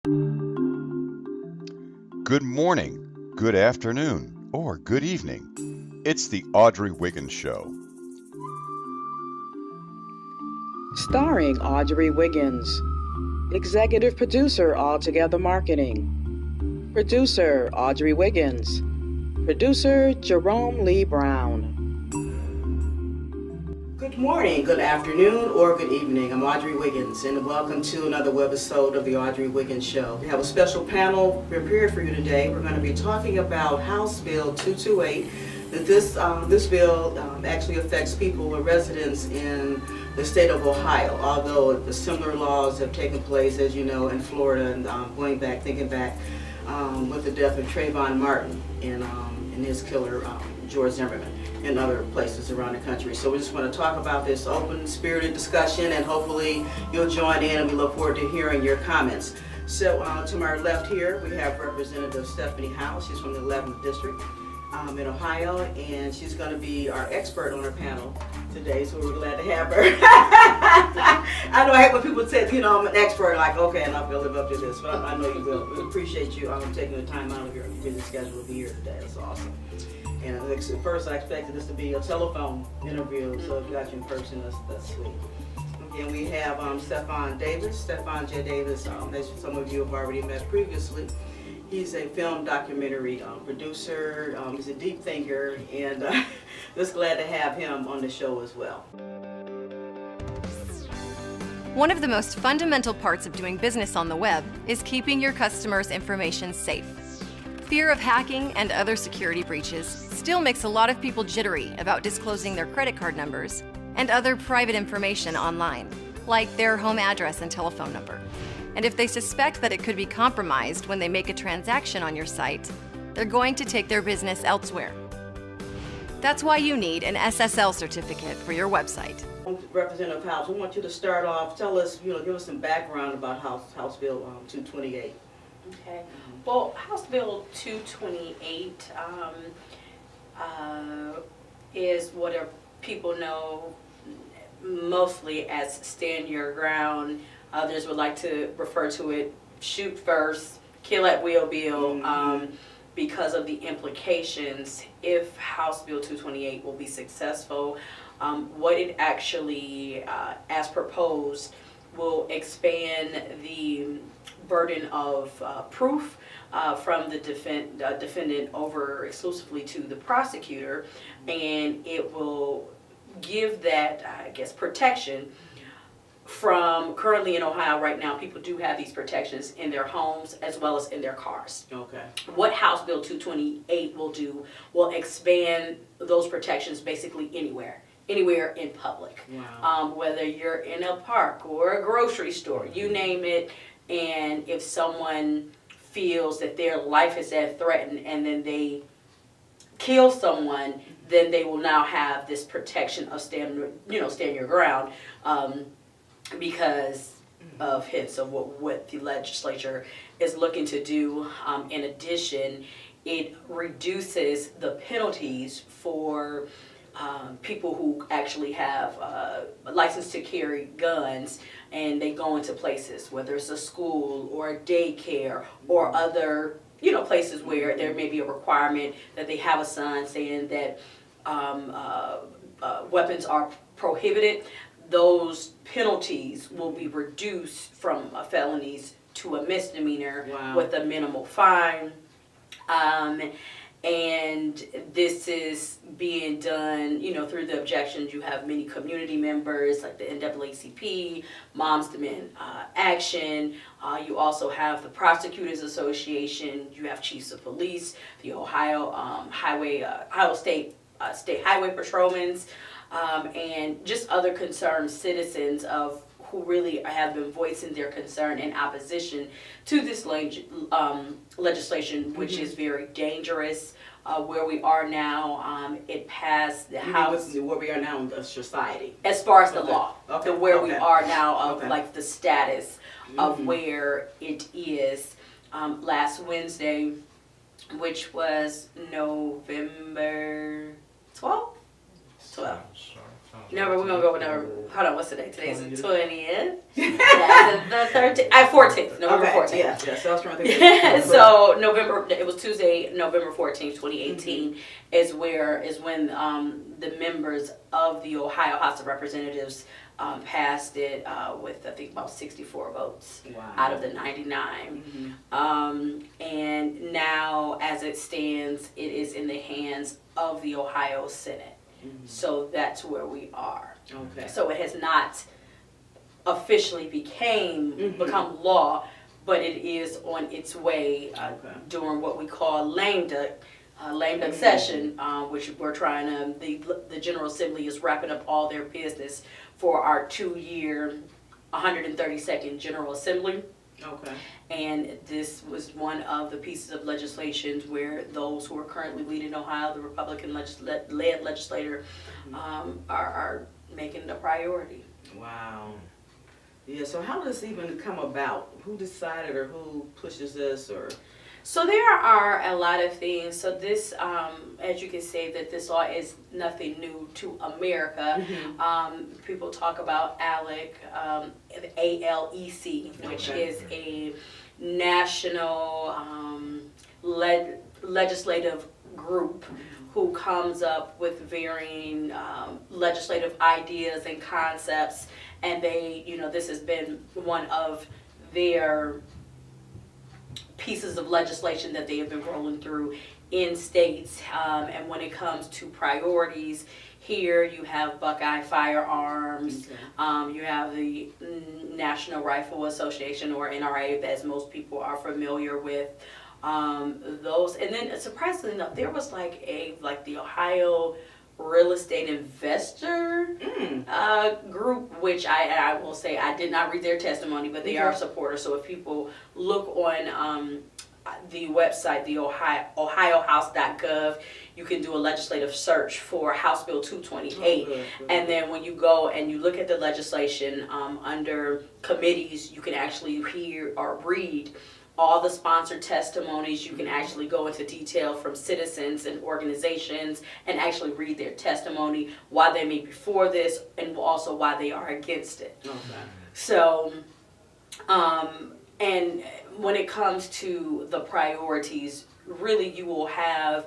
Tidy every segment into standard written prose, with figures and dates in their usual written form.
Good morning, good afternoon, or good evening. It's the Audrey Wiggins Show. Starring Audrey Wiggins. Executive producer, Altogether Marketing. Producer, Audrey Wiggins. Producer, Jerome Lee Brown. Good morning, good afternoon, or good evening. I'm Audrey Wiggins, and welcome to another webisode of the Audrey Wiggins Show. We have a special panel prepared for you today. We're going to be talking about House Bill 228. This bill actually affects people or residents in the state of Ohio, although the similar laws have taken place, as you know, in Florida, and thinking back with the death of Trevon Martin and his killer, George Zimmerman, and other places around the country. So we just want to talk about this open, spirited discussion, and hopefully you'll join in, and we look forward to hearing your comments. So to my left here, we have Representative Stephon Howse. She's from the 11th District in Ohio, and she's going to be our expert on our panel today, so we're glad to have her. I know I hate when people say, I'm an expert, like, okay, and I'm going to live up to this, but I know you will. We appreciate you taking the time out of your busy schedule to be here today. That's awesome. And at first I expected this to be a telephone interview, so if you got you in person, that's sweet. And we have Stephon J. Davis, as some of you have already met previously. He's a film documentary producer, he's a deep thinker, and just glad to have him on the show as well. One of the most fundamental parts of doing business on the web is keeping your customers' information safe. Fear of hacking and other security breaches still makes a lot of people jittery about disclosing their credit card numbers and other private information online, like their home address and telephone number. And if they suspect that it could be compromised when they make a transaction on your site, they're going to take their business elsewhere. That's why you need an SSL certificate for your website. Representative Howse, we want you to start off, tell us, give us some background about House Bill 228. Okay. Well, House Bill 228 is what people know mostly as Stand Your Ground. Others would like to refer to it shoot first, kill at will bill, because of the implications if House Bill 228 will be successful. What it actually, as proposed, will expand the burden of proof from the defendant over exclusively to the prosecutor, and it will give that, protection from currently in Ohio right now. People do have these protections in their homes as well as in their cars. Okay. What House Bill 228 will do will expand those protections basically anywhere in public. Wow. Whether you're in a park or a grocery store, you name it, and if someone feels that their life is at threatened and then they kill someone, then they will now have this protection of stand your ground, because of hints of what the legislature is looking to do. In addition, it reduces the penalties for people who actually have a license to carry guns, and they go into places, whether it's a school or a daycare or other places where there may be a requirement that they have a sign saying that weapons are prohibited. Those penalties will be reduced from felonies to a misdemeanor. Wow. With a minimal fine. And this is being done, through the objections. You have many community members like the NAACP, Moms Demand Action. You also have the Prosecutors Association. You have chiefs of police, the Ohio State Highway Patrolmen, and just other concerned citizens of who really have been voicing their concern in opposition to this legislation, which is very dangerous. Where we are now, it passed the House. Where we are now in the society, as far as the law, okay. where we are now of Okay. like the status of where it is. Last Wednesday, which was November 12th. Number, we're gonna go with number. Hold on, what's today? Today's the 20th. That's the 13th. 14th. November 14th. Yeah, so I was trying to think. So November. It was Tuesday, November 14th, 2018, is when the members of the Ohio House of Representatives passed it with I think about 64 votes out of the 99. And now, as it stands, it is in the hands of the Ohio Senate. So that's where we are. Okay. So it has not officially become law, but it is on its way during what we call lame duck session, which we're trying to. The General Assembly is wrapping up all their business for our 2-year, 132nd General Assembly. Okay. And this was one of the pieces of legislation where those who are currently leading Ohio, the Republican-led legislator, are making it a priority. Wow. Yeah, so how does this even come about? Who decided or who pushes this or? So there are a lot of things. So this, as you can say, that this law is nothing new to America. People talk about ALEC, ALEC, which is a national legislative group who comes up with varying legislative ideas and concepts. And they, this has been one of their pieces of legislation that they have been rolling through in states. And when it comes to priorities, here you have Buckeye Firearms, you have the National Rifle Association, or NRA, as most people are familiar with. Those, and then surprisingly enough, there was like the Ohio Real Estate Investor group, which I will say I did not read their testimony, but they are supporters. So if people look on the website, the ohiohouse.gov, you can do a legislative search for House Bill 228. And then when you go and you look at the legislation under committees, you can actually hear or read all the sponsored testimonies. You can actually go into detail from citizens and organizations and actually read their testimony, why they may be for this, and also why they are against it. So, and when it comes to the priorities, really you will have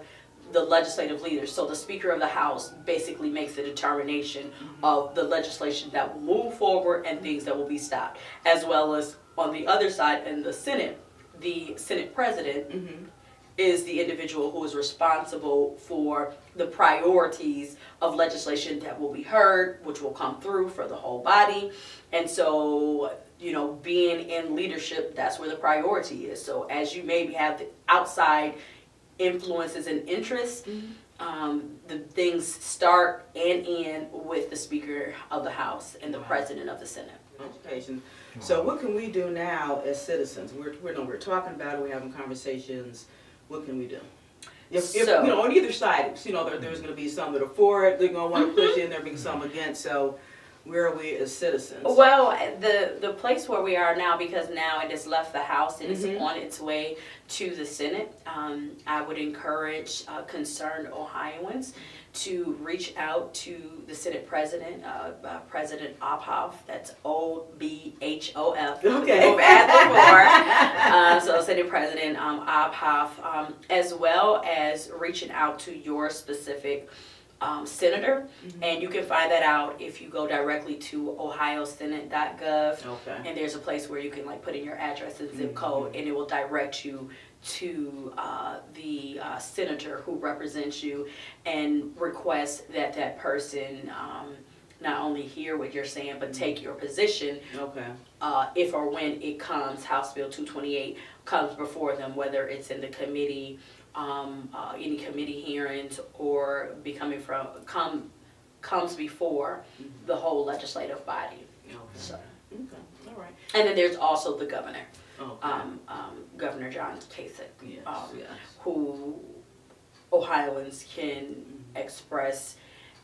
the legislative leaders. So the Speaker of the House basically makes the determination of the legislation that will move forward and things that will be stopped, as well as on the other side in the Senate. The Senate President is the individual who is responsible for the priorities of legislation that will be heard, which will come through for the whole body. And so, being in leadership, that's where the priority is. So as you maybe have the outside influences and interests, the things start and end with the Speaker of the House and the President of the Senate. Education. So what can we do now as citizens? We're talking about it, we're having conversations. What can we do? If on either side, there's going to be some that are for it, they're going to want to push in, there being some against. So where are we as citizens? Well, the place where we are now, because now it has left the House and is on its way to the Senate, I would encourage concerned Ohioans to reach out to the Senate President, President Obhoff. That's O-B-H-O-F. Okay. So Senate President Obhoff, as well as reaching out to your specific senator, and you can find that out if you go directly to ohiosenate.gov, and there's a place where you can put in your address and zip code, and it will direct you to the senator who represents you, and request that person not only hear what you're saying, but take your position. If or when it comes, House Bill 228 comes before them, whether it's in the committee, any committee hearings, or comes before the whole legislative body. So, all right. And then there's also the governor, Governor John Kasich, who Ohioans can express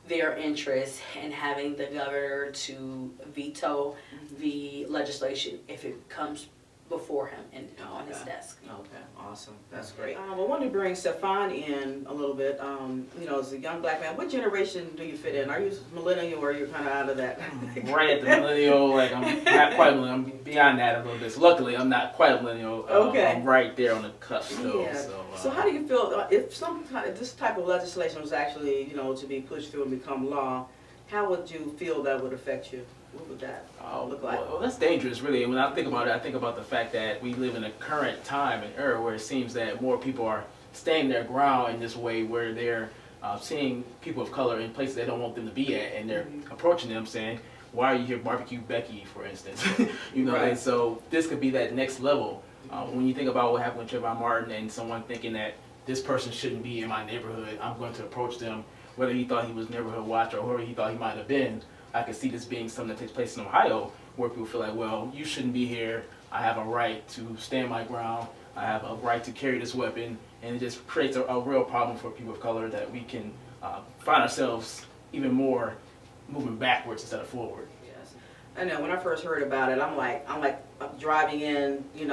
their interest in having the governor to veto the legislation if it comes before him and on his desk. Okay, awesome. That's great. I wanted to bring Stephon in a little bit. As a young black man, what generation do you fit in? Are you millennial or you're kind of out of that? Right at the millennial, like I'm not quite millennial. I'm beyond that a little bit. So luckily, I'm not quite millennial. Okay. I'm right there on the cusp though. Yeah. So how do you feel if this type of legislation was actually, to be pushed through and become law? How would you feel that would affect you? What would that look like? Well, that's dangerous, really. And when I think about it, I think about the fact that we live in a current time and era where it seems that more people are staying their ground in this way, where they're seeing people of color in places they don't want them to be at, and they're approaching them saying, "Why are you here, barbecue Becky?" for instance. Right. And so this could be that next level. When you think about what happened with Trevon Martin and someone thinking that this person shouldn't be in my neighborhood, I'm going to approach them, whether he thought he was neighborhood watch or whoever he thought he might have been. I could see this being something that takes place in Ohio, where people feel like, well, you shouldn't be here. I have a right to stand my ground. I have a right to carry this weapon. And it just creates a real problem for people of color that we can find ourselves even more moving backwards instead of forward. Yes. I know when I first heard about it, I'm like driving in, in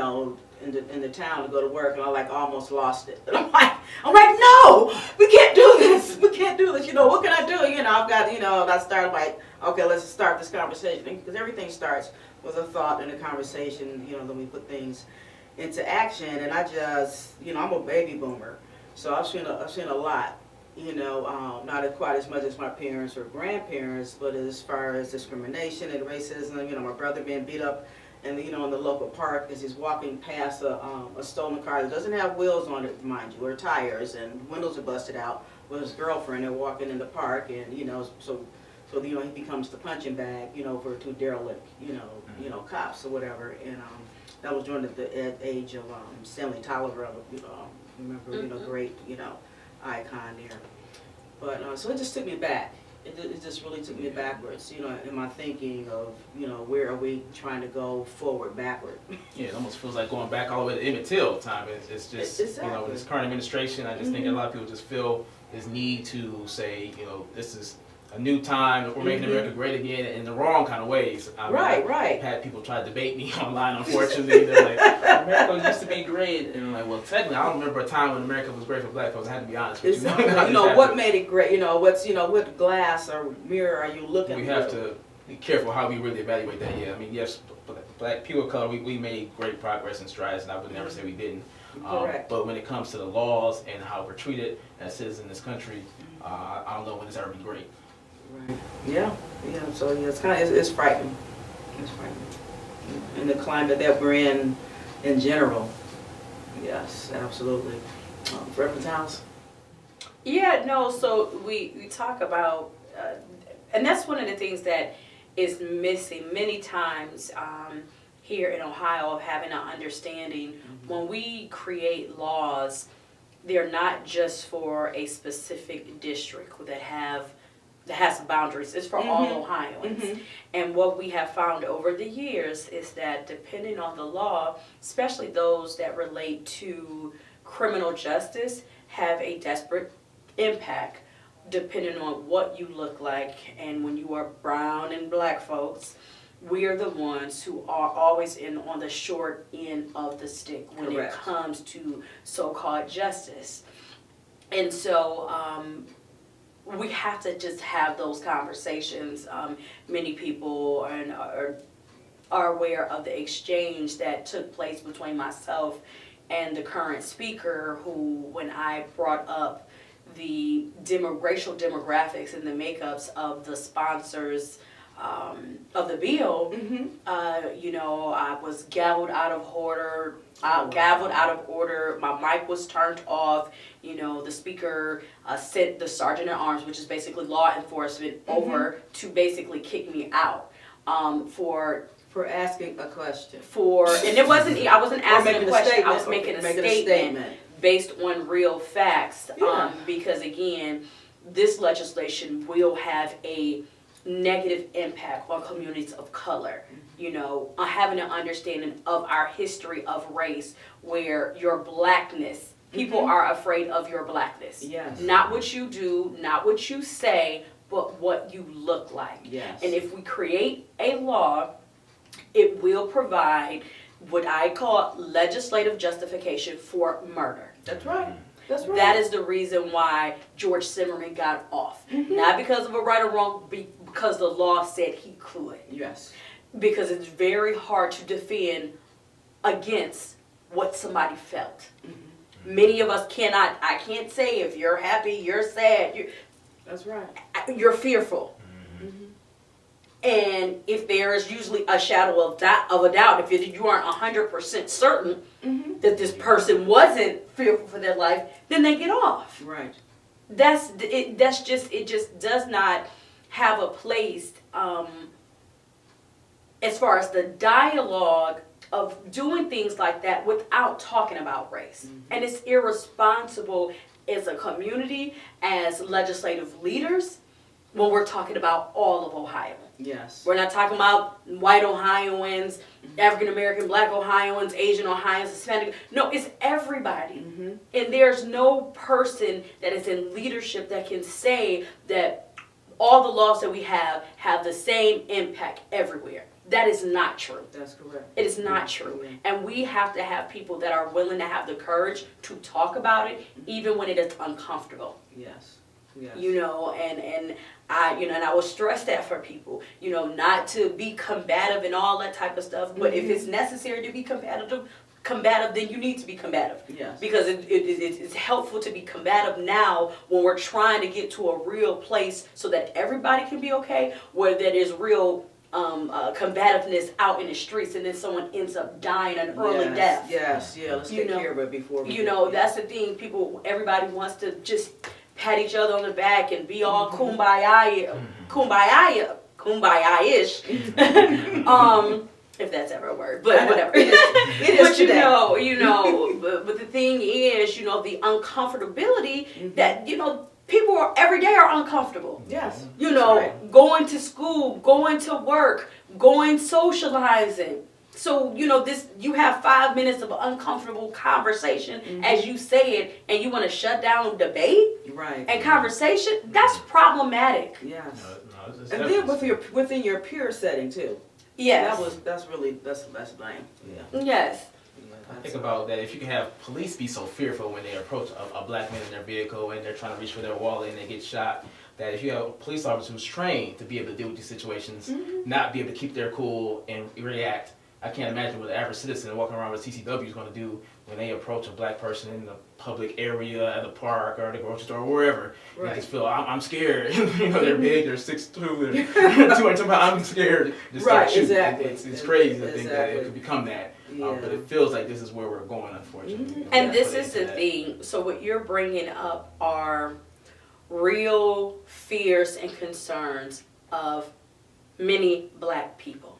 the town to go to work, and I almost lost it. And I'm like, no, we can't do this. We can't do this. What can I do? I've got, I started like, okay, let's start this conversation, because everything starts with a thought and a conversation. Then we put things into action, and I just, I'm a baby boomer, so I've seen a lot. Not quite as much as my parents or grandparents, but as far as discrimination and racism, my brother being beat up in the local park as he's walking past a stolen car that doesn't have wheels on it, mind you, or tires, and windows are busted out with his girlfriend. They're walking in the park, and so he becomes the punching bag, for two derelict, cops or whatever. And that was during the age of Stanley Tolliver, remember, great, icon there. But so it just took me back. It just really took me backwards, in my thinking of, where are we trying to go forward, backward. Yeah, it almost feels like going back all the way to Emmett Till time. It's just, exactly. With this current administration, I just think a lot of people just feel this need to say, this is a new time, we're making America great again in the wrong kind of ways. Right. I've had people try to debate me online, unfortunately. They're like, America used to be great. And I'm like, well, technically, I don't remember a time when America was great for black folks. I had to be honest with you. What made it great? What glass or mirror are you looking at? We have to be careful how we really evaluate that. Yeah, I mean, yes, black people of color, we made great progress and strides, and I would never say we didn't. Correct. But when it comes to the laws and how we're treated as citizens in this country, I don't know when it's ever been great. Right. Yeah. So it's it's frightening. It's frightening. And the climate that we're in general. Yes, absolutely. Reverend Howse? Yeah, no, so we talk about, and that's one of the things that is missing many times here in Ohio, of having an understanding. When we create laws, they're not just for a specific district that has boundaries. It's for all Ohioans. And what we have found over the years is that depending on the law, especially those that relate to criminal justice, have a desperate impact depending on what you look like. And when you are brown and black folks, we are the ones who are always on the short end of the stick when Correct. It comes to so-called justice. And so we have to just have those conversations. Many people are aware of the exchange that took place between myself and the current speaker, who, when I brought up the racial demographics and the makeups of the sponsors of the bill, I was gavelled out of order. My mic was turned off. The speaker sent the sergeant at arms, which is basically law enforcement, over to basically kick me out for asking a question. And it wasn't. I wasn't asking a question. I was making a statement based on real facts. Yeah. Because again, this legislation will have a negative impact on communities of color. Having an understanding of our history of race, where your blackness, people are afraid of your blackness. Yes. Not what you do, not what you say, but what you look like. Yes. And if we create a law, it will provide what I call legislative justification for murder. That's right. That's right. That is the reason why George Zimmerman got off. Not because of a right or wrong, because the law said he could. Yes. Because it's very hard to defend against what somebody felt. Many of us cannot. I can't say if you're happy, you're sad. That's right. You're fearful. And if there is usually a shadow of a doubt, if you aren't 100% certain that this person wasn't fearful for their life, then they get off. Right. It just does not have a place as far as the dialogue of doing things like that without talking about race. And it's irresponsible as a community, as legislative leaders, when we're talking about all of Ohio. Yes. We're not talking about white Ohioans, African American, Black Ohioans, Asian Ohioans, Hispanic. No, it's everybody. And there's no person that is in leadership that can say that all the laws that we have the same impact everywhere. That is not true. That's correct. It is not true. And we have to have people that are willing to have the courage to talk about it, even when it is uncomfortable. Yes. Yes. You know, and I will stress that for people, not to be combative and all that type of stuff, but if it's necessary to be combative, then you need to be combative. Yes. Because it's helpful to be combative now when we're trying to get to a real place so that everybody can be okay, where there is real combativeness out in the streets, and then someone ends up dying an early death. Yes, yeah, let's take care of it before we that's the thing. Everybody wants to just pat each other on the back and be all kumbaya-ish. If that's ever a word, but whatever. It is but today. But the thing is, the uncomfortability that, people every day are uncomfortable. Yes. Going to school, going to work, socializing. So, you have 5 minutes of uncomfortable conversation as you say it, and you want to shut down debate and conversation. That's problematic. Yes. No, and then within your peer setting too. Yes. That's lame. Yeah. Yes. I think about that. If you can have police be so fearful when they approach a black man in their vehicle and they're trying to reach for their wallet and they get shot, that if you have a police officer who's trained to be able to deal with these situations, not be able to keep their cool and react, I can't imagine what the average citizen walking around with CCW is going to do when they approach a black person in the public area, at the park, or the grocery store, or wherever. Right. They just feel, I'm scared. They're big, they're 6'2", they're 200 pounds, I'm scared. Just start shooting. Exactly. It's crazy to think that it could become that. Yeah. But it feels like this is where we're going, unfortunately. And this is the thing. So what you're bringing up are real fears and concerns of many black people.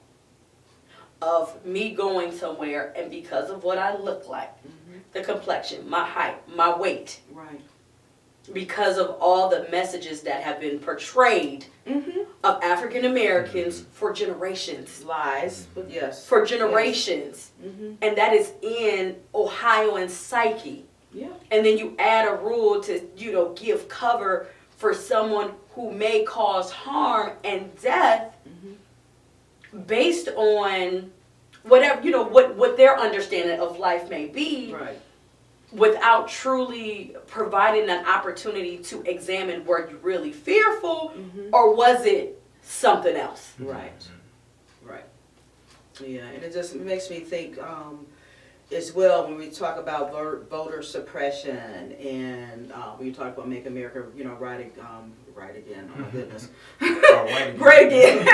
Of me going somewhere, and because of what I look like, the complexion, my height, my weight, because of all the messages that have been portrayed of African Americans for generations. Lies, but yes. For generations. And that is in Ohioan psyche. Yeah. And then you add a rule to, give cover for someone who may cause harm and death based on whatever, what their understanding of life may be, without truly providing an opportunity to examine, were you really fearful or was it something else? Right. Yeah, and it just makes me think as well when we talk about voter suppression and when you talk about Make America, right again, oh my goodness. Great again.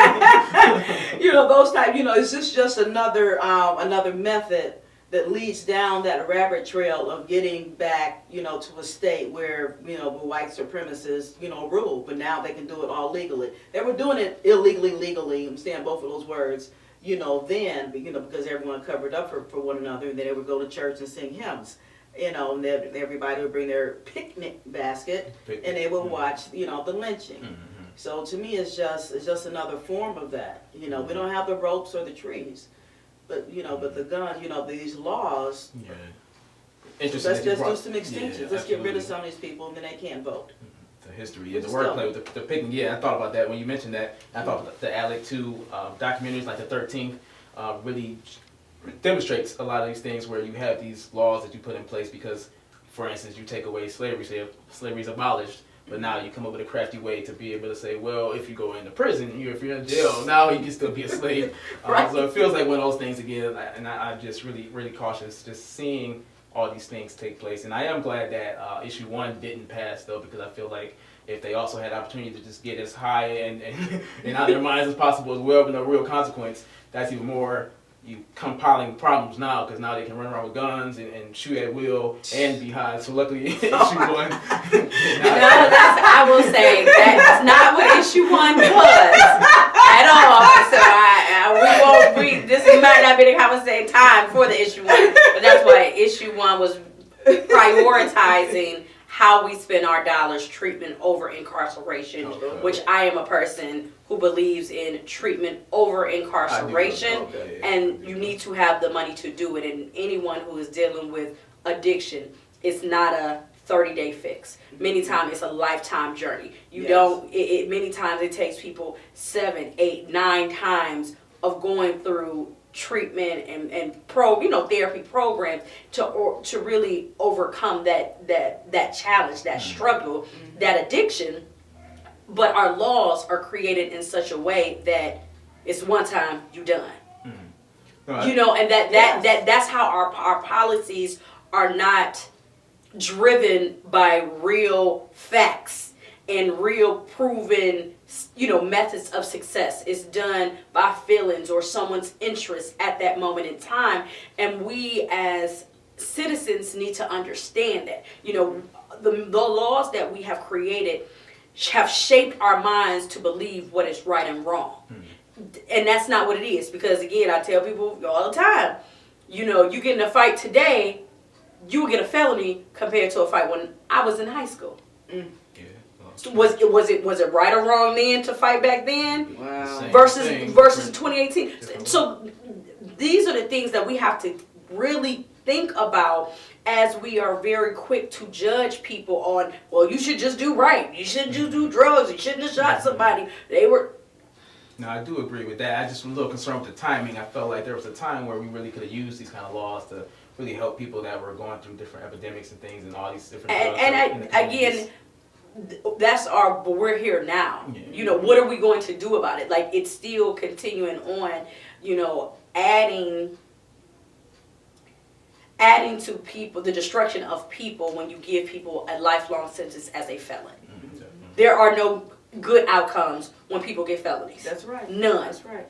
Those type, it's just another method that leads down that rabbit trail of getting back, to a state where, the white supremacists, rule, but now they can do it all legally. They were doing it illegally, legally, I'm saying both of those words, then, because everyone covered up for one another, and then they would go to church and sing hymns. And everybody would bring their picnic basket, and they would watch, the lynching. So to me, it's just another form of that. We don't have the ropes or the trees, but but the gun, these laws. Yeah. Let's just do some extensions. Let's get rid of some of these people, and then they can't vote. The history, the wordplay with the picnic. Yeah, I thought about that when you mentioned that. I thought the Alec 2 documentaries, like the 13th, really demonstrates a lot of these things where you have these laws that you put in place because, for instance, you take away slavery, say slavery is abolished, but now you come up with a crafty way to be able to say, well, if you go into prison, if you're in jail, now you can still be a slave. Right. So it feels like one of those things again, and I'm just really, really cautious just seeing all these things take place. And I am glad that issue 1 didn't pass, though, because I feel like if they also had opportunity to just get as high and out of their minds as possible as well, with no real consequence, that's even more you compiling problems now, because now they can run around with guns and shoot at will and be high. So luckily, issue 1. I will say that's not what issue 1 was at all. So this might not be the conversation time for the issue 1, but that's why issue 1 was prioritizing how we spend our dollars, treatment over incarceration, which I am a person who believes in treatment over incarceration, and you need to have the money to do it. And anyone who is dealing with addiction, it's not a 30-day fix. Many times it's a lifetime journey. Many times it takes people 7, 8, 9 times of going through treatment and therapy programs to really overcome that challenge, that struggle, that addiction. But our laws are created in such a way that it's one time you done. Right. And that's how our policies are not driven by real facts and real proven methods of success. It's done by feelings or someone's interest at that moment in time, and we as citizens need to understand that the laws that we have created have shaped our minds to believe what is right and wrong. And that's not what it is, because again, I tell people all the time, you get in a fight today, you will get a felony compared to a fight when I was in high school. Was it right or wrong then to fight back then? Wow. Versus 2018. So these are the things that we have to really think about as we are very quick to judge people on, well, you should just do right. You shouldn't just do drugs. You shouldn't have shot somebody. No, I do agree with that. I just was a little concerned with the timing. I felt like there was a time where we really could have used these kind of laws to really help people that were going through different epidemics and things and all these different drugs. And again, but we're here now. Yeah. What are we going to do about it? Like, it's still continuing on, adding to people, the destruction of people when you give people a lifelong sentence as a felon. Mm-hmm. There are no good outcomes when people get felonies. That's right. None. That's right.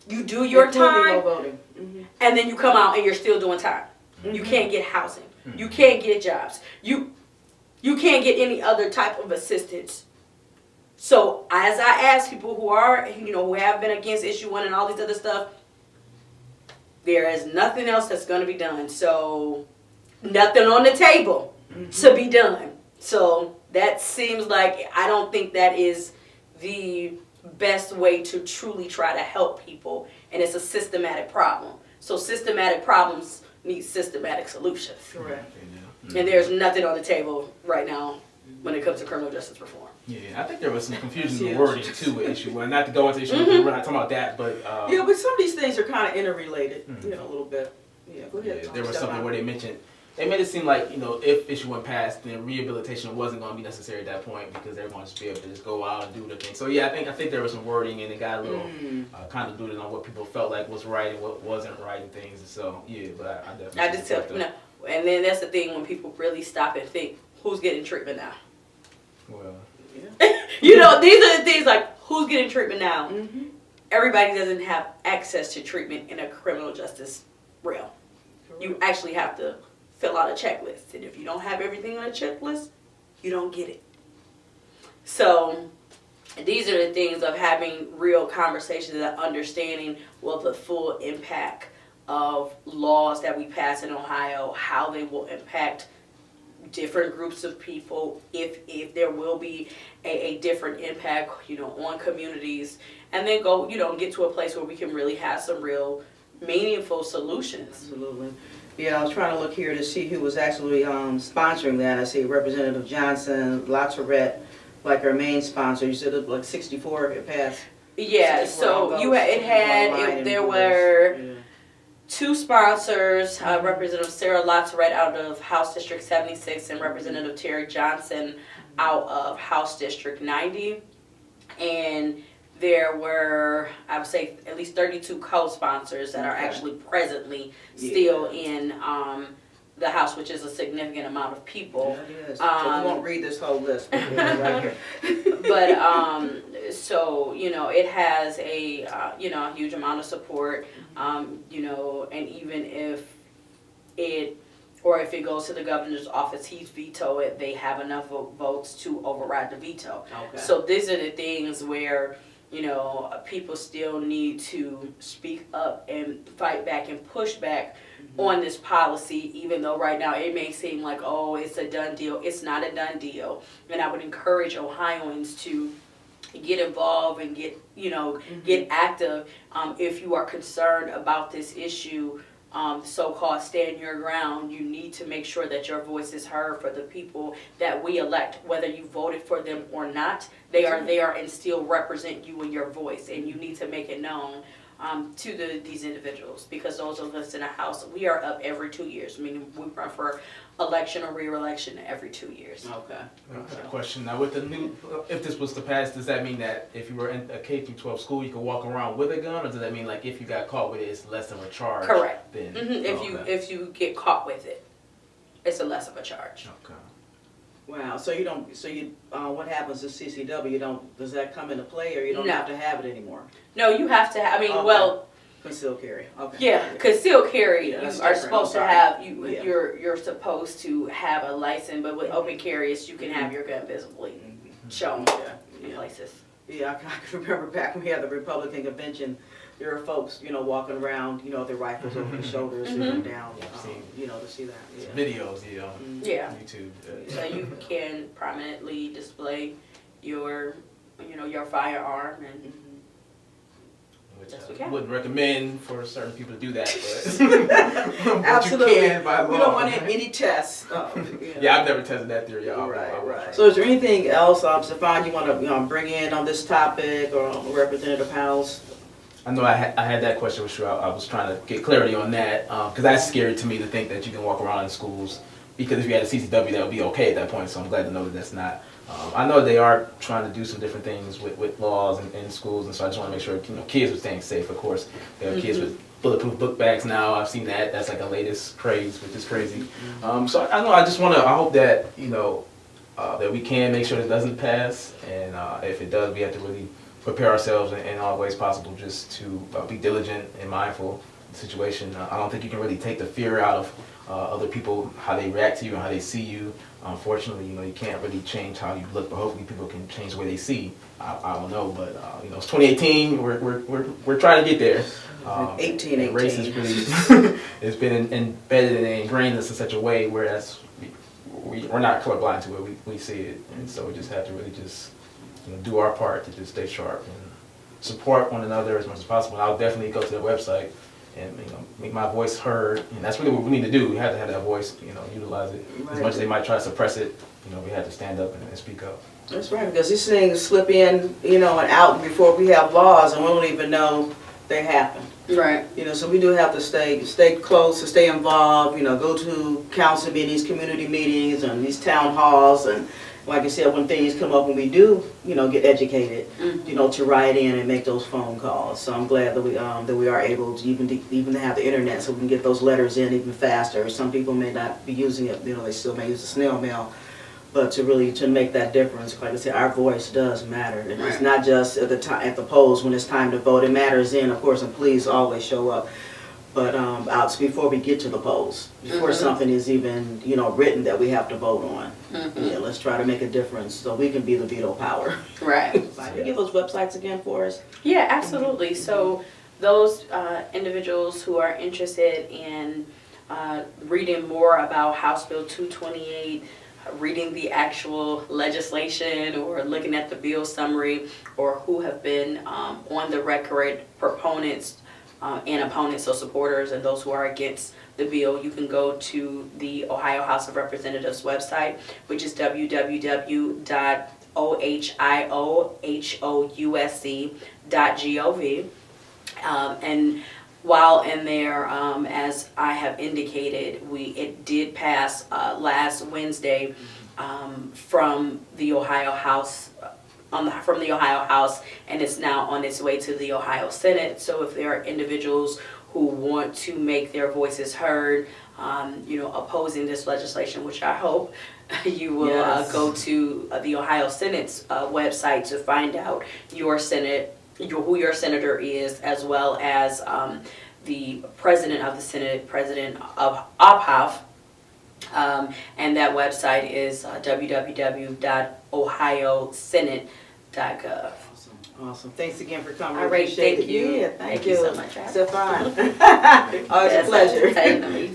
You do your time, mm-hmm. and then you come out and you're still doing time. Mm-hmm. You can't get housing. Mm-hmm. You can't get jobs. You can't get any other type of assistance. So as I ask people who are, who have been against issue 1 and all these other stuff, there is nothing else that's going to be done. So nothing on the table to be done. So that seems like, I don't think that is the best way to truly try to help people. And it's a systematic problem. So systematic problems need systematic solutions. Correct. And there's nothing on the table right now when it comes to criminal justice reform. Yeah, I think there was some confusion in the wording too with issue 1. Not to go into issue 1, we're not talking about that, but but some of these things are kind of interrelated, a little bit. Yeah, go ahead. There was something where they made it seem like, if issue 1 passed, then rehabilitation wasn't going to be necessary at that point because everyone should be able to just go out and do their thing. So yeah, I think there was some wording and it got a little convoluted on what people felt like was right and what wasn't right and things. So yeah, but I definitely. I just tell and then that's the thing when people really stop and think, who's getting treatment now? Well, yeah. These are the things like, who's getting treatment now? Mm-hmm. Everybody doesn't have access to treatment in a criminal justice realm. Correct. You actually have to fill out a checklist. And if you don't have everything on a checklist, you don't get it. So these are the things of having real conversations and understanding the full impact of laws that we pass in Ohio, how they will impact different groups of people, if there will be a different impact, on communities, and then go, get to a place where we can really have some real meaningful solutions. Absolutely. Yeah, I was trying to look here to see who was actually sponsoring that. I see Representative Johnson, LaTourette, like our main sponsor. You said it like 64 it passed. Yeah, so if there were two sponsors, Representative Sarah Lotz right out of House District 76 and Representative Terry Johnson out of House District 90. And there were, I would say, at least 32 co-sponsors that are actually presently still in the House, which is a significant amount of people. Yeah, it is. So we won't read this whole list. But right here. But so it has a a huge amount of support. And even if if it goes to the governor's office, he's veto it. They have enough votes to override the veto. Okay. So these are the things where people still need to speak up and fight back and push back on this policy, even though right now it may seem like, oh, it's a done deal. It's not a done deal. And I would encourage Ohioans to get involved and get active if you are concerned about this issue. So-called stand your ground. You need to make sure that your voice is heard for the people that we elect, whether you voted for them or not. They are there and still represent you and your voice, and you need to make it known to these individuals, because those of us in the House, we are up every 2 years. I mean, we run for election or re-election every 2 years. Okay. Question now, with the new, if this was to pass, does that mean that if you were in a K through 12 school, you could walk around with a gun, or does that mean like if you got caught with it, it's less of a charge? Correct. Then, If you get caught with it, it's a less of a charge. Okay. Wow. So you don't. So you. What happens to CCW? You don't. Does that come into play, or you don't have to have it anymore? No, you have to. Okay. Concealed carry. Okay. Yeah, concealed carry. Yeah, You that's are different. supposed to I'm have sorry. you. Yeah. You're supposed to have a license, but with open carries, you can have your gun visibly shown in places. Yeah, I can remember back when we had the Republican convention. There were folks, walking around, their rifles over their shoulders, down, to see that. Yeah. Videos, Yeah. YouTube. So you can prominently display your firearm, and Which yes, we I can. wouldn't recommend for certain people to do that, but Absolutely. you can by law. We don't want any tests. Yeah, I've never tested that theory. Right. So is there anything else, Stephon, you want to bring in on this topic, or Representative Howse? I know I had that question with you. I was trying to get clarity on that because that's scary to me to think that you can walk around in schools, because if you had a CCW, that would be okay at that point. So I'm glad to know that that's not. I know they are trying to do some different things with laws in schools, and so I just want to make sure kids are staying safe. Of course, they have kids with bulletproof book bags now. I've seen that. That's like a latest craze, which is crazy. So I know. I hope that that we can make sure it doesn't pass, and if it does, we have to really prepare ourselves in all ways possible, just to be diligent and mindful of the situation. I don't think you can really take the fear out of other people, how they react to you and how they see you. Unfortunately, you can't really change how you look, but hopefully people can change the way they see. I don't know, but it's 2018. We're trying to get there. 18. Race is really it's been embedded and ingrained in us in such a way where we're not colorblind to it. We see it, and so we just have to really just do our part to just stay sharp and support one another as much as possible. And I'll definitely go to their website and make my voice heard, and that's really what we need to do. We have to have that voice, utilize it. Right. As much as they might try to suppress it, we have to stand up and speak up. That's right, because these things slip in, and out before we have laws, and we don't even know they happen. Right. So we do have to stay close, to stay involved. Go to council meetings, community meetings, and these town halls, and like I said, when things come up, when we do, get educated, to write in and make those phone calls. So I'm glad that we are able to even have the internet, so we can get those letters in even faster. Some people may not be using it, they still may use the snail mail, but to make that difference, like I said, our voice does matter, and it's not just at the polls when it's time to vote. It matters then, of course, and please always show up. But before we get to the polls, before something is even written that we have to vote on, let's try to make a difference so we can be the veto power. Right. Can you give those websites again for us? Yeah, absolutely. So those individuals who are interested in reading more about House Bill 228, reading the actual legislation, or looking at the bill summary, or who have been on the record proponents and opponents, so supporters and those who are against the bill, you can go to the Ohio House of Representatives website, which is www.ohiohousc.gov. And while in there, as I have indicated, it did pass last Wednesday from the Ohio House. From the Ohio House, and it's now on its way to the Ohio Senate. So if there are individuals who want to make their voices heard, opposing this legislation, which I hope you will go to the Ohio Senate's website to find out who your senator is, as well as the president of the Senate, President of Obhof. And that website is www.ohiosenate.gov. Awesome. Thanks again for coming. All right, thank you. Yeah, thank you so much. Stephon. Always a pleasure.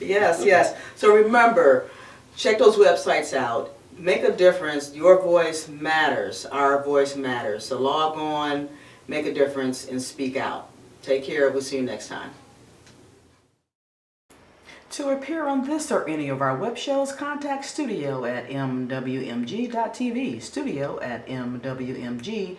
Yes. So remember, check those websites out. Make a difference. Your voice matters. Our voice matters. So log on, make a difference, and speak out. Take care. We'll see you next time. To appear on this or any of our web shows, contact studio at mwmg.tv, studio at mwmg.tv.